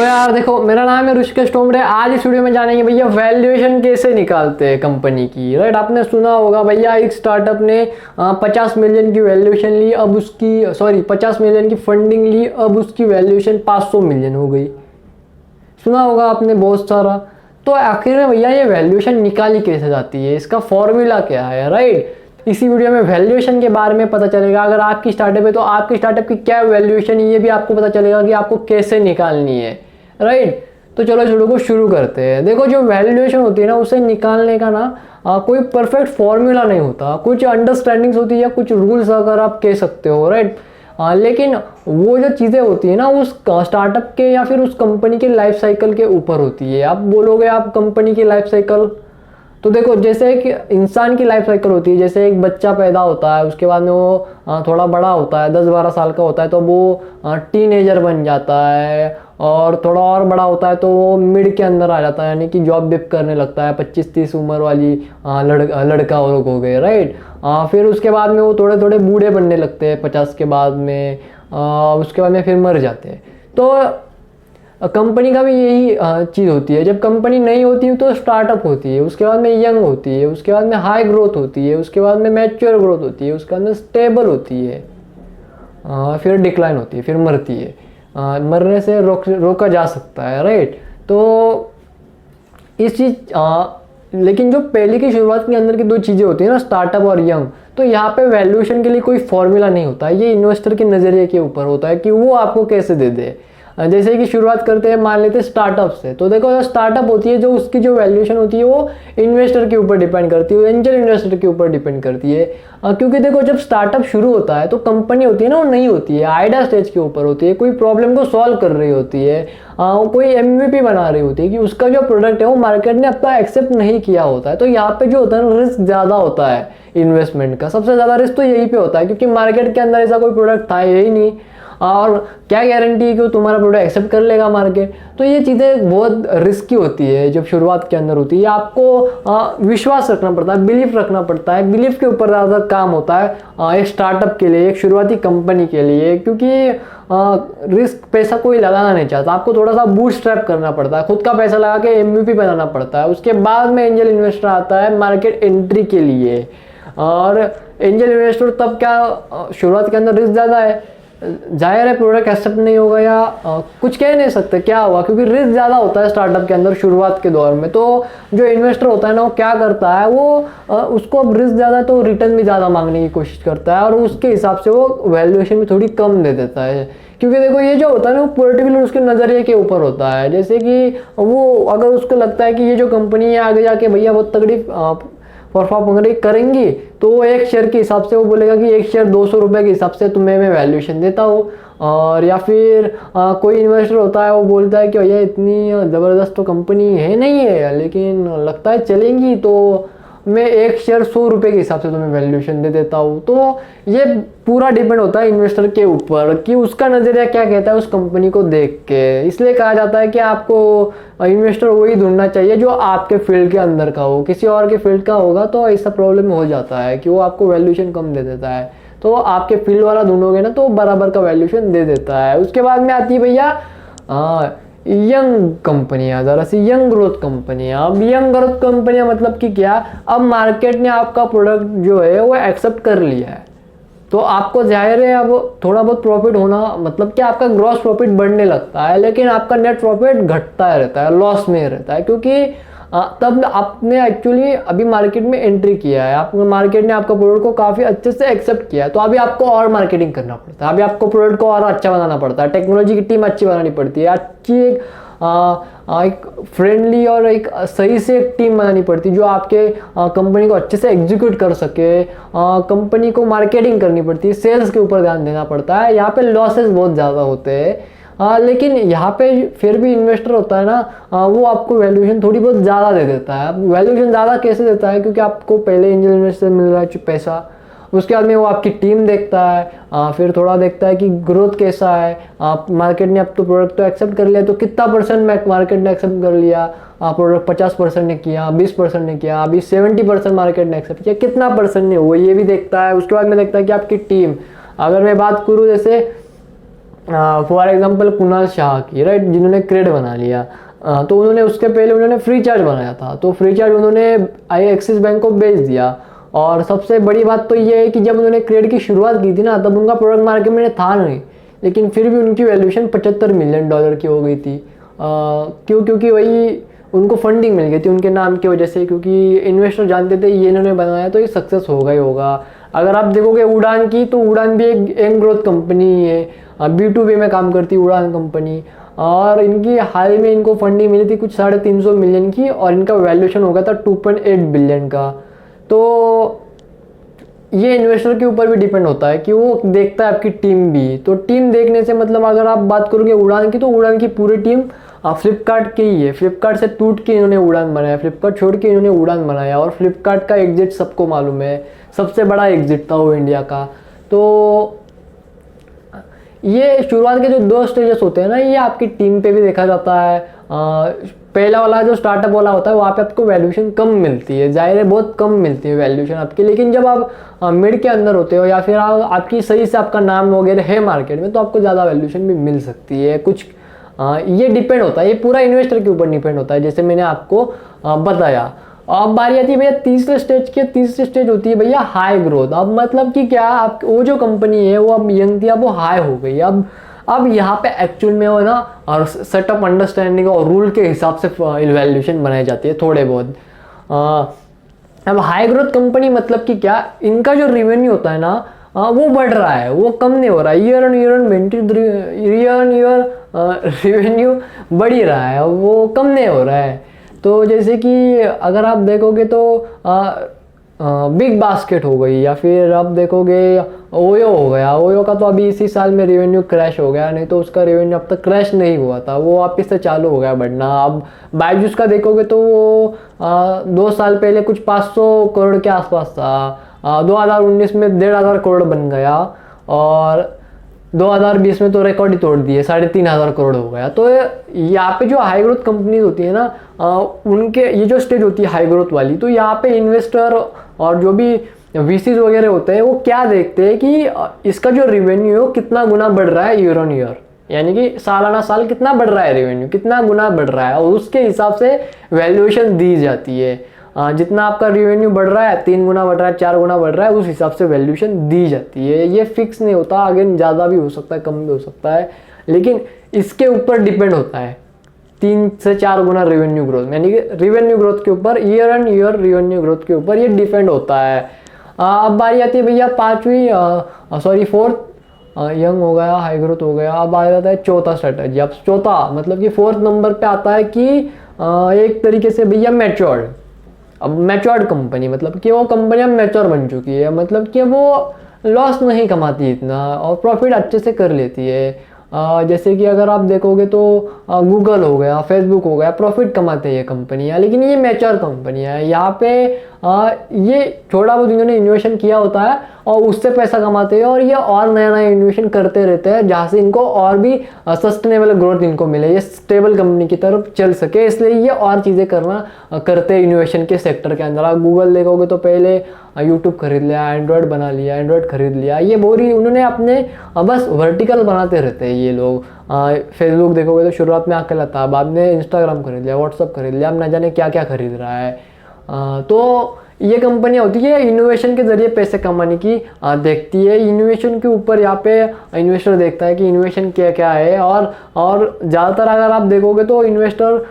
यार देखो, मेरा नाम है ऋषिकेश टोमरे। आज इस वीडियो में जानेंगे भैया वैल्यूएशन कैसे निकालते हैं कंपनी की। राइट, आपने सुना होगा भैया एक स्टार्टअप ने 50 मिलियन की वैल्यूएशन ली, अब उसकी 50 मिलियन की फंडिंग ली, अब उसकी वैल्यूएशन 500 मिलियन हो गई। सुना होगा आपने बहुत सारा। तो आखिर में भैया ये वैल्यूएशन निकाली कैसे जाती है, इसका फॉर्मूला क्या है। राइट, इसी वीडियो में वैल्यूएशन के बारे में पता चलेगा। अगर आपकी स्टार्टअप है तो आपकी स्टार्टअप की क्या वैल्यूएशन, ये भी आपको पता चलेगा कि आपको कैसे निकालनी है। राइट, तो चलो इस वीडियो को शुरू करते हैं। देखो, जो वैल्यूएशन होती है ना, उसे निकालने का ना कोई परफेक्ट फॉर्मूला नहीं होता। कुछ अंडरस्टैंडिंग्स होती है, कुछ रूल्स अगर आप कह सकते हो। राइट, लेकिन वो जो चीज़ें होती है ना, उस स्टार्टअप के या फिर उस कंपनी के लाइफ साइकिल के ऊपर होती है। आप बोलोगे आप कंपनी की लाइफ साइकिल, तो देखो जैसे एक इंसान की लाइफ साइकिल होती है। जैसे एक बच्चा पैदा होता है, उसके बाद में वो थोड़ा बड़ा होता है, 10-12 साल का होता है, तो वो टीनेजर बन जाता है। और थोड़ा और बड़ा होता है तो वो मिड के अंदर आ जाता है, यानी कि जॉब भी करने लगता है। 25-30 उम्र वाली लड़का और लोग हो गए। राइट, फिर उसके बाद में वो थोड़े थोड़े बूढ़े बनने लगते हैं 50 के बाद में। उसके बाद में फिर मर जाते हैं। तो कंपनी का भी यही चीज़ होती है। जब कंपनी नहीं होती है तो स्टार्टअप होती है, उसके बाद में यंग होती है, उसके बाद में हाई ग्रोथ होती है, उसके बाद में मैच्योर ग्रोथ होती है, उसके बाद में स्टेबल होती है, फिर डिक्लाइन होती है, फिर मरती है। मरने से रोका जा सकता है। राइट, तो इस चीज़ लेकिन जो पहले की शुरुआत के अंदर की दो चीज़ें होती है ना, स्टार्टअप और यंग, तो यहाँ पे वैल्यूएशन के लिए कोई फॉर्मूला नहीं होता है। ये इन्वेस्टर के नज़रिए के ऊपर होता है कि वो आपको कैसे दे दे। जैसे कि शुरुआत करते हैं, मान लेते हैं स्टार्टअप से। तो देखो, जो स्टार्टअप होती है, जो उसकी जो वैल्यूएशन होती है वो इन्वेस्टर के ऊपर डिपेंड करती है, एंजल इन्वेस्टर के ऊपर डिपेंड करती है। क्योंकि देखो, जब स्टार्टअप शुरू होता है तो कंपनी होती है ना, वो नहीं होती है, आइडिया स्टेज के ऊपर होती है, कोई प्रॉब्लम को सॉल्व कर रही होती है, कोई MVP बना रही होती है कि उसका जो प्रोडक्ट है वो मार्केट ने अपना एक्सेप्ट नहीं किया होता है। तो यहाँ पे जो होता है ना, रिस्क ज़्यादा होता है इन्वेस्टमेंट का। सबसे ज़्यादा रिस्क तो यहीं पे होता है, क्योंकि मार्केट के अंदर ऐसा कोई प्रोडक्ट था ही नहीं, और क्या गारंटी है कि वो तुम्हारा प्रोडक्ट एक्सेप्ट कर लेगा मार्केट। तो ये चीज़ें बहुत रिस्की होती है जब शुरुआत के अंदर होती है। आपको विश्वास रखना पड़ता है, बिलीफ रखना पड़ता है। बिलीफ के ऊपर ज़्यादा काम होता है एक स्टार्टअप के लिए, एक शुरुआती कंपनी के लिए, क्योंकि रिस्क पैसा कोई लगाना नहीं चाहता। आपको थोड़ा सा बूटस्ट्रैप करना पड़ता है, खुद का पैसा लगा के MVP बनाना पड़ता है। उसके बाद में एंजल इन्वेस्टर आता है मार्केट एंट्री के लिए। और एंजल इन्वेस्टर तब क्या, शुरुआत के अंदर रिस्क ज़्यादा है, जाहिर है प्रोडक्ट एक्सेप्ट नहीं होगा या कुछ कह नहीं सकते क्या हुआ, क्योंकि रिस्क ज़्यादा होता है स्टार्टअप के अंदर शुरुआत के दौर में। तो जो इन्वेस्टर होता है ना, वो क्या करता है, वो उसको अब रिस्क ज़्यादा तो रिटर्न भी ज़्यादा मांगने की कोशिश करता है, और उसके हिसाब से वो वैल्यूएशन भी थोड़ी कम दे देता है। क्योंकि देखो, ये जो होता है ना, वो पर्टिकुलर उसके नज़रिए के ऊपर होता है। जैसे कि वो अगर उसको लगता है कि ये जो कंपनी है आगे जाके भैया बहुत तगड़ी परफॉर्म करेंगी, तो वो एक शेयर के हिसाब से वो बोलेगा कि एक शेयर 200 रुपये के हिसाब से तुम्हें मैं वैल्यूएशन देता हूँ। और या फिर कोई इन्वेस्टर होता है, वो बोलता है कि भैया इतनी ज़बरदस्त तो कंपनी है नहीं है, लेकिन लगता है चलेंगी, तो मैं एक शेयर 100 रुपये के हिसाब से तुम्हें वैल्यूएशन दे देता हूँ। तो ये पूरा डिपेंड होता है इन्वेस्टर के ऊपर कि उसका नज़रिया क्या कहता है उस कंपनी को देख के। इसलिए कहा जाता है कि आपको इन्वेस्टर वही ढूंढना चाहिए जो आपके फील्ड के अंदर का हो। किसी और के फील्ड का होगा तो ऐसा प्रॉब्लम हो जाता है कि वो आपको वैल्यूएशन कम दे देता है। तो आपके फील्ड वाला ढूंढोगे ना, तो बराबर का वैल्यूएशन दे देता है। उसके बाद में आती है भैया यंग कंपनियां, ज़रा सी यंग ग्रोथ कंपनियां। अब यंग ग्रोथ कंपनियां मतलब कि क्या, अब मार्केट ने आपका प्रोडक्ट जो है वो एक्सेप्ट कर लिया है, तो आपको जाहिर है अब थोड़ा बहुत प्रॉफिट होना, मतलब कि आपका ग्रॉस प्रॉफिट बढ़ने लगता है, लेकिन आपका नेट प्रॉफिट घटता रहता है, लॉस में रहता है। क्योंकि तब आपने एक्चुअली अभी मार्केट में एंट्री किया है, आप मार्केट ने आपका प्रोडक्ट को काफ़ी अच्छे से एक्सेप्ट किया है, तो अभी आपको और मार्केटिंग करना पड़ता है, अभी आपको प्रोडक्ट को और अच्छा बनाना पड़ता है, टेक्नोलॉजी की टीम अच्छी बनानी पड़ती है, अच्छी एक फ्रेंडली और एक सही से एक टीम बनानी पड़ती है जो आपके कंपनी को अच्छे से एग्जीक्यूट कर सके। कंपनी को मार्केटिंग करनी पड़ती है, सेल्स के ऊपर ध्यान देना पड़ता है। यहाँ पे लॉसेस बहुत ज़्यादा होते हैं, लेकिन यहाँ पे फिर भी इन्वेस्टर होता है ना, वो आपको वैल्यूएशन थोड़ी बहुत ज़्यादा दे देता है। अब वैल्यूएशन ज़्यादा कैसे देता है, क्योंकि आपको पहले एंजल इन्वेस्टर मिल रहा है पैसा, उसके बाद में वो आपकी टीम देखता है, फिर थोड़ा देखता है कि ग्रोथ कैसा है, आप मार्केट ने अब तो प्रोडक्ट तो एक्सेप्ट कर लिया, तो कितना % मार्केट ने एक्सेप्ट कर लिया। प्रोडक्ट 50% ने किया, 20% ने किया, अभी 70% मार्केट ने एक्सेप्ट किया, कितना % ने, वो ये भी देखता है। उसके बाद में देखता है कि आपकी टीम, अगर मैं बात करूँ जैसे फॉर एग्जांपल कुणाल शाह की, राइट, जिन्होंने क्रेड बना लिया, तो उन्होंने उसके पहले उन्होंने फ्री चार्ज बनाया था, तो फ्री चार्ज उन्होंने आई एक्सिस बैंक को बेच दिया। और सबसे बड़ी बात तो ये है कि जब उन्होंने क्रेड की शुरुआत की थी ना, तब उनका प्रोडक्ट मार्केट में था नहीं, लेकिन फिर भी उनकी वैल्यूएशन $75 मिलियन की हो गई थी। क्यों? क्योंकि वही उनको फंडिंग मिल गई थी उनके नाम की वजह से, क्योंकि इन्वेस्टर जानते थे ये इन्होंने बनाया तो ये सक्सेस होगा ही होगा। अगर आप देखोगे उड़ान की, तो उड़ान भी एक यंग ग्रोथ कंपनी है, B2B में काम करती है उड़ान कंपनी, और इनकी हाल में इनको फंडिंग मिली थी कुछ 350 मिलियन की, और इनका वैल्यूएशन हो गया था 2.8 बिलियन का। तो ये इन्वेस्टर के ऊपर भी डिपेंड होता है कि वो देखता है आपकी टीम भी, तो टीम देखने से मतलब अगर आप बात करोगे उड़ान की, तो उड़ान की पूरी टीम फ्लिपकार्ट की ही है। फ्लिपकार्ट से टूट के इन्होंने उड़ान बनाया, फ्लिपकार्ट छोड़ के इन्होंने उड़ान बनाया, और फ्लिपकार्ट का एग्जिट सबको मालूम है, सबसे बड़ा एग्जिट था वो इंडिया का। तो ये शुरुआत के जो 2 स्टेजेस होते हैं ना, ये आपकी टीम पे भी देखा जाता है। पहला वाला जो स्टार्टअप वाला होता है, वहाँ पे आपको वैल्यूएशन कम मिलती है, जाहिर है बहुत कम मिलती है वैल्यूएशन आपकी, लेकिन जब आप मिड के अंदर होते हो, या फिर आपकी सही से आपका नाम वगैरह है मार्केट में, तो आपको ज़्यादा वैल्यूएशन भी मिल सकती है कुछ। ये डिपेंड होता है, ये पूरा इन्वेस्टर के ऊपर डिपेंड होता है, जैसे मैंने आपको बताया। अब बारी आती है भैया तीसरे स्टेज की। तीसरी स्टेज होती है भैया हाई ग्रोथ। अब मतलब कि क्या, आप वो जो कंपनी है वो अब यंग थी, अब वो हाई हो गई। अब यहाँ पे एक्चुअल में वो ना, और सेटअप अंडरस्टैंडिंग और रूल के हिसाब से वैल्यूएशन बनाई जाती है थोड़े बहुत। अब हाई ग्रोथ कंपनी मतलब कि क्या, इनका जो रेवेन्यू होता है ना, वो बढ़ रहा है, वो कम नहीं हो रहा है। ईयर ऑन ईयर रेवेन्यू बढ़ ही रहा है, वो कम नहीं हो रहा है। तो जैसे कि अगर आप देखोगे तो बिग बास्केट हो गई, या फिर आप देखोगे ओयो हो गया। ओयो का तो अभी इसी साल में रेवेन्यू क्रैश हो गया, नहीं तो उसका रेवेन्यू अब तक क्रैश नहीं हुआ था, वो वापस से चालू हो गया बढ़ना। अब बायजूस का देखोगे तो वो 2 साल पहले कुछ 500 करोड़ के आसपास था, 2019 में 1,500 करोड़ बन गया, और 2020 में तो रिकॉर्ड ही तोड़ दिए, 3,500 करोड़ हो गया। तो यहाँ पे जो हाई ग्रोथ कंपनीज होती है ना, उनके ये जो स्टेज होती है हाई ग्रोथ वाली, तो यहाँ पे इन्वेस्टर और जो भी VCs वगैरह होते हैं, वो क्या देखते हैं कि इसका जो रेवेन्यू है कितना गुना बढ़ रहा है ईयर ऑन ईयर, यानी कि सालाना साल कितना बढ़ रहा है रेवेन्यू, कितना गुना बढ़ रहा है, और उसके हिसाब से वैल्यूएशन दी जाती है। जितना आपका रेवेन्यू बढ़ रहा है, 3 गुना बढ़ रहा है, 4 गुना बढ़ रहा है, उस हिसाब से वैल्यूएशन दी जाती है। ये फिक्स नहीं होता, अगेन ज़्यादा भी हो सकता है, कम भी हो सकता है, लेकिन इसके ऊपर डिपेंड होता है 3 से 4 गुना रेवेन्यू ग्रोथ, यानी कि रेवेन्यू ग्रोथ के ऊपर, year on year revenue growth के ऊपर ये डिपेंड होता है। अब बारी आती है भैया फोर्थ, यंग हो गया, हाई ग्रोथ हो गया। अब आ जाता है चौथा स्ट्रेटजी। अब चौथा मतलब कि 4th नंबर पे आता है कि एक तरीके से भैया मैच्योर्ड। अब मैच्योर्ड कंपनी मतलब कि वो कंपनी अब मैच्योर बन चुकी है, मतलब कि वो लॉस नहीं कमाती इतना, और प्रॉफिट अच्छे से कर लेती है। जैसे कि अगर आप देखोगे तो गूगल हो गया, फेसबुक हो गया, प्रॉफिट कमाते हैं ये कंपनियाँ, लेकिन ये मैच्योर कंपनियाँ हैं। यहाँ पे ये थोड़ा बहुत इन्होंने इन्वेस्टमेंट किया होता है और उससे पैसा कमाते हैं, और ये और नया नया इन्वेस्टमेंट करते रहते हैं, जहाँ से इनको और भी सस्टेनेबल ग्रोथ इनको मिले, ये स्टेबल कंपनी की तरफ चल सके, इसलिए ये और चीज़ें करते हैं इन्वेस्टमेंट के सेक्टर के अंदर। आप गूगल देखोगे तो पहले यूट्यूब खरीद लिया, एंड्रॉयड बना लिया, एंड्रॉयड खरीद लिया, ये बोरी उन्होंने अपने बस वर्टिकल बनाते रहते हैं ये लोग। फेसबुक देखोगे तो शुरुआत में अकेला था, बाद में इंस्टाग्राम खरीद लिया, व्हाट्सअप खरीद लिया, अब ना जाने क्या क्या खरीद रहा है। तो ये कंपनियाँ होती है इनोवेशन के ज़रिए पैसे कमाने की देखती है। इनोवेशन के ऊपर यहाँ पे इन्वेस्टर देखता है कि इनोवेशन क्या क्या है, और ज़्यादातर अगर आप देखोगे तो इन्वेस्टर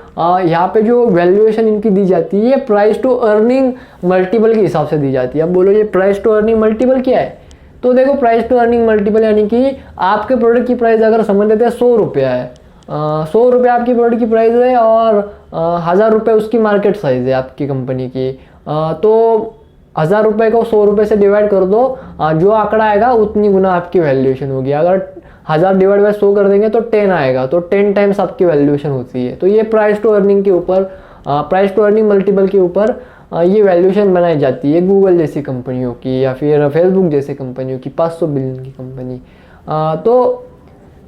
यहाँ पे जो वैल्यूएशन इनकी दी जाती है, प्राइस टू अर्निंग मल्टीपल के हिसाब से दी जाती है। अब बोलो ये प्राइस टू अर्निंग मल्टीपल क्या है, तो देखो प्राइस टू अर्निंग मल्टीपल यानी कि आपके प्रोडक्ट की प्राइस अगर समझ लेते हैं 100 रुपया है, 100 रुपये आपकी प्रोडक्ट की प्राइस है, और 1000 रुपये उसकी मार्केट साइज़ है आपकी कंपनी की, तो 1000 रुपये को 100 रुपये से डिवाइड कर दो, जो आंकड़ा आएगा उतनी गुना आपकी वैल्यूएशन होगी। अगर 1000 डिवाइड बाय 100 कर देंगे तो 10 आएगा, तो 10 टाइम्स आपकी वैल्यूएशन होती है। तो ये प्राइस टू अर्निंग के ऊपर, प्राइस टू अर्निंग मल्टीपल के ऊपर ये वैल्यूएशन बनाई जाती है गूगल जैसी कंपनियों की, या फिर फेसबुक जैसी कंपनियों की, 500 बिलियन की कंपनी। तो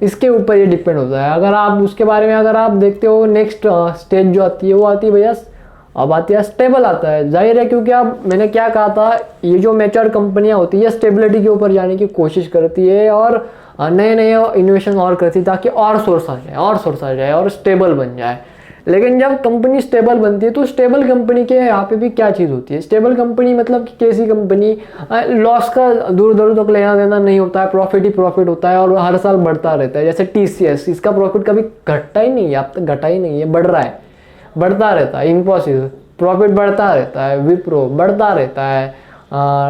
इसके ऊपर ये डिपेंड होता है। अगर आप उसके बारे में अगर आप देखते हो, नेक्स्ट स्टेज जो आती है वो आती है भैया अब आती है स्टेबल आता है, जाहिर है क्योंकि अब मैंने क्या कहा था, ये जो मैच्योर कंपनियां होती है स्टेबिलिटी के ऊपर जाने की कोशिश करती है और नए नए इनोवेशन और करती है ताकि और सोर्स आ जाए और स्टेबल बन जाए। लेकिन जब कंपनी स्टेबल बनती है तो स्टेबल कंपनी के यहाँ पे भी क्या चीज़ होती है, स्टेबल कंपनी मतलब कि कैसी कंपनी, लॉस का दूर दूर तक लेना देना नहीं होता है, प्रॉफिट ही प्रॉफिट होता है और हर साल बढ़ता रहता है। जैसे TCS, इसका प्रॉफिट कभी घटता ही नहीं है, अब तक घटा ही नहीं है, बढ़ रहा है, बढ़ता रहता है। इन्फोसिस प्रॉफिट बढ़ता रहता है, विप्रो बढ़ता रहता है,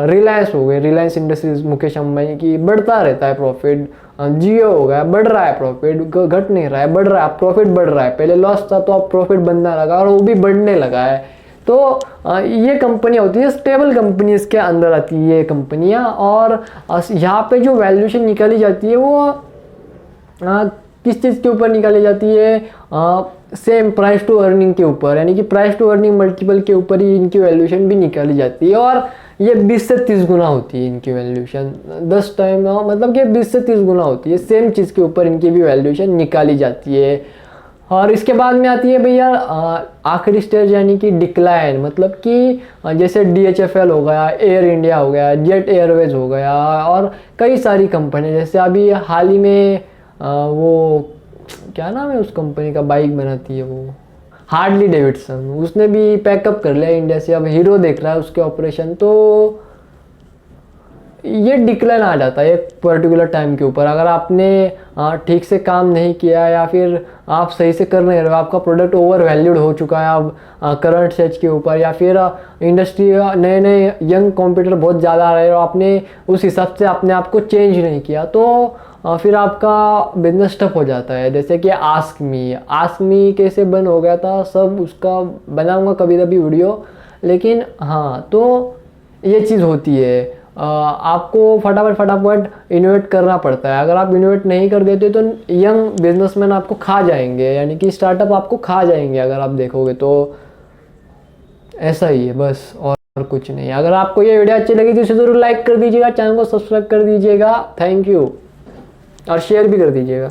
रिलायंस हो गई, रिलायंस इंडस्ट्रीज मुकेश अंबानी की, बढ़ता रहता है प्रॉफिट। जियो हो गया, बढ़ रहा है प्रॉफिट, घट नहीं रहा है, बढ़ रहा है, प्रॉफिट बढ़ रहा है। पहले लॉस था तो अब प्रॉफिट बनने लगा और वो भी बढ़ने लगा है। तो ये कंपनियाँ होती है स्टेबल कंपनी, इसके अंदर आती है ये कंपनियाँ। और यहाँ पे जो वैल्यूएशन निकाली जाती है वो किस चीज़ के ऊपर निकाली जाती है, सेम प्राइस टू अर्निंग के ऊपर, यानी कि प्राइस टू अर्निंग मल्टीपल के ऊपर ही इनकी वैल्यूएशन भी निकाली जाती है। और ये 20 से 30 गुना होती है इनकी वैल्यूएशन, 10 टाइम मतलब कि 20 से 30 गुना होती है, सेम चीज़ के ऊपर इनकी भी वैल्यूएशन निकाली जाती है। और इसके बाद में आती है भैया आखिरी स्टेज, यानी कि डिक्लाइन, मतलब कि जैसे DHFL हो गया, एयर इंडिया हो गया, जेट एयरवेज हो गया और कई सारी कंपनी, जैसे अभी हाल ही में वो क्या नाम है उस कंपनी का, बाइक बनाती है वो, हार्ली डेविडसन, उसने भी पैकअप कर लिया इंडिया से, अब हीरो देख रहा है उसके ऑपरेशन। तो ये डिक्लाइन आ जाता है एक पर्टिकुलर टाइम के ऊपर, अगर आपने ठीक से काम नहीं किया या फिर आप सही से कर नहीं रहे हो, आपका प्रोडक्ट ओवर वैल्यूड हो चुका है अब करंट स्टेज के ऊपर, या फिर इंडस्ट्री नए नए यंग कॉम्पिटिटर बहुत ज़्यादा आ रहे हैं और आपने उस हिसाब से अपने आप को चेंज नहीं किया, तो फिर आपका बिजनेस टफ हो जाता है। जैसे कि आस्क मी कैसे बंद हो गया था, सब उसका बनाऊंगा कभी कभी वीडियो। लेकिन हाँ, तो ये चीज़ होती है, आपको फटाफट इनोवेट करना पड़ता है। अगर आप इनोवेट नहीं कर देते तो यंग बिजनेसमैन आपको खा जाएंगे, यानी कि स्टार्टअप आपको खा जाएंगे अगर आप देखोगे तो। ऐसा ही है बस, और कुछ नहीं। अगर आपको ये वीडियो अच्छी लगी तो इसे ज़रूर लाइक कर दीजिएगा, चैनल को सब्सक्राइब कर दीजिएगा, थैंक यू, और शेयर भी कर दीजिएगा।